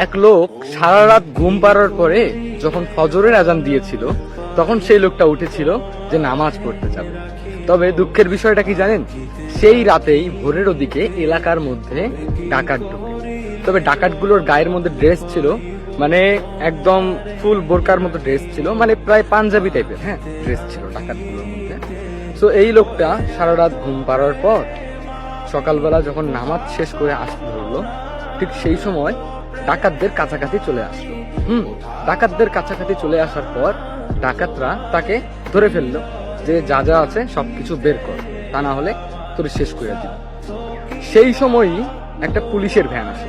এক লোক সারা রাত ঘুম পাড়ার পরে যখন ফজরের আজান দিয়েছিল তখন সেই লোকটা উঠেছিল যে নামাজ পড়তে যাবে। তবে দুঃখের বিষয়টা কি জানেন, সেই রাতেই ভোরের ওদিকে এলাকার মধ্যে ডাকাত ঢোকে। তবে ডাকাতগুলোর গায়ের মধ্যে ড্রেস ছিল মানে একদম ফুল বোরকার মতো ড্রেস ছিল, মানে প্রায় পাঞ্জাবি টাইপের ড্রেস ছিল ডাকাতগুলোর মধ্যে। তো এই লোকটা সারা রাত ঘুম পাড়ার পর সকালবেলা যখন নামাজ শেষ করে আসতে ধরলো, ঠিক সেই সময় ডাকাতদের কাছাকাছি চলে আসলো। ডাকাতদের কাছাকাছি চলে আসার পর ডাকাতরা তাকে ধরে ফেললো যে যা যা আছে সবকিছু বের কর, তা না হলে তোর শেষ করে দিল। সেই সময়ই একটা পুলিশের ভ্যান আসে,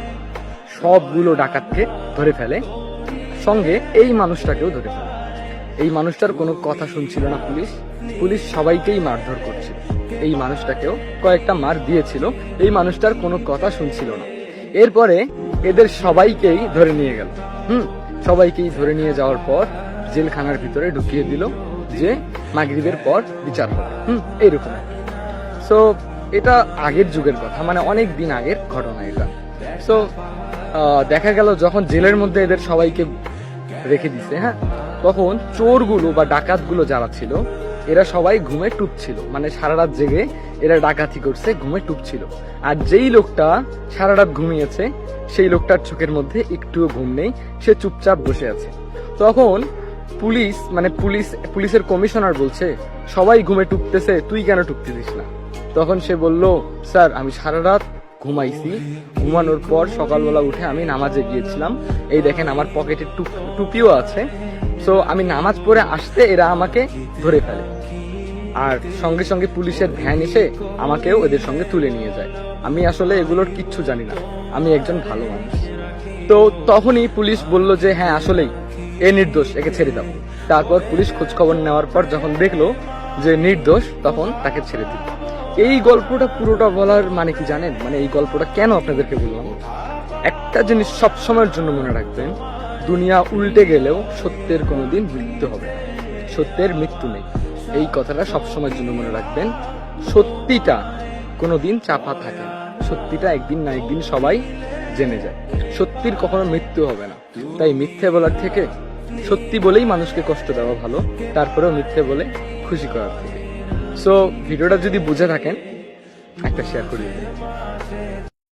সবগুলো ডাকাতকে ধরে ফেলে, সঙ্গে এই মানুষটাকেও ধরে ফেলে। এই মানুষটার কোনো কথা শুনছিল না পুলিশ সবাইকেই মারধর করছিল। এই মানুষটাকেও কয়েকটা মার দিয়েছিল, এই মানুষটার কোনো কথা শুনছিল না। এরপরে এদের সবাইকেই ধরে নিয়ে গেল। সবাইকেই ধরে নিয়ে যাওয়ার পর জেলখানার ভিতরে ঢুকিয়ে দিল যে মাগরিবের পর বিচার হবে। এইরকম। সো এটা আগের যুগের কথা, মানে অনেক দিন আগের ঘটনা এটা। সো দেখা গেল যখন জেলের মধ্যে এদের সবাইকে রেখে দিছে, তখন চোরগুলো বা ডাকাতগুলো যারা ছিল এরা সবাই ঘুমে টুপছিল, মানে সারা রাত জেগে এরা ডাকাতি করছে, ঘুমে টুপছিল। আর যেই লোকটা সারা রাত ঘুমিয়েছে সেই লোকটার চোখের মধ্যে একটুও ঘুম নেই, সে চুপচাপ বসে আছে। তখন পুলিশের কমিশনার বলছে, সবাই ঘুমে টুকতেছে, তুই কেন টুকতেছিস না? তখন সে বলল, স্যার আমি সারা রাত ঘুমাইছি, ঘুমানোর পর সকালবেলা উঠে আমি নামাজে গিয়েছিলাম, এই দেখেন আমার পকেটে টুপিও আছে। সো আমি নামাজ পড়ে আসতে এরা আমাকে ধরে ফেলে, আর সঙ্গে সঙ্গে পুলিশের ভ্যান এসে আমাকেও এদের সঙ্গে তুলে নিয়ে যায়। আমি আসলে এগুলোর কিচ্ছু জানি না, আমি একজন ভালো মানুষ। তো তখনই পুলিশ বলল যে হ্যাঁ আসলেই এ নির্দোষ, একে ছেড়ে দাও। তারপর পুলিশ খোঁজ খবর নেওয়ার পর যখন দেখলো যে নির্দোষ, তখন তাকে ছেড়ে দিল। এই গল্পটা পুরোটা বলার মানে কি জানেন, মানে এই গল্পটা কেন আপনাদেরকে বললাম, একটা জিনিস সব সময়ের জন্য মনে রাখবেন, দুনিয়া উল্টে গেলেও সত্যের কোনোদিন মৃত্যু হবে না, সত্যের মৃত্যু নেই। এই কথাটা সব সময়ের জন্য মনে রাখবেন। সত্যিটা কোনোদিন চাপা থাকে না, সত্যিটা একদিন না একদিন সবাই জেনে যায়। সত্যির কখনো মৃত্যু হবে না, তাই মিথ্যে বলার থেকে সত্যি বলেই মানুষকে কষ্ট দেওয়া ভালো, তারপরেও মিথ্যে বলে খুশি করার থেকে। সো ভিডিওটা যদি বুঝে থাকেন একটা শেয়ার করে দিন।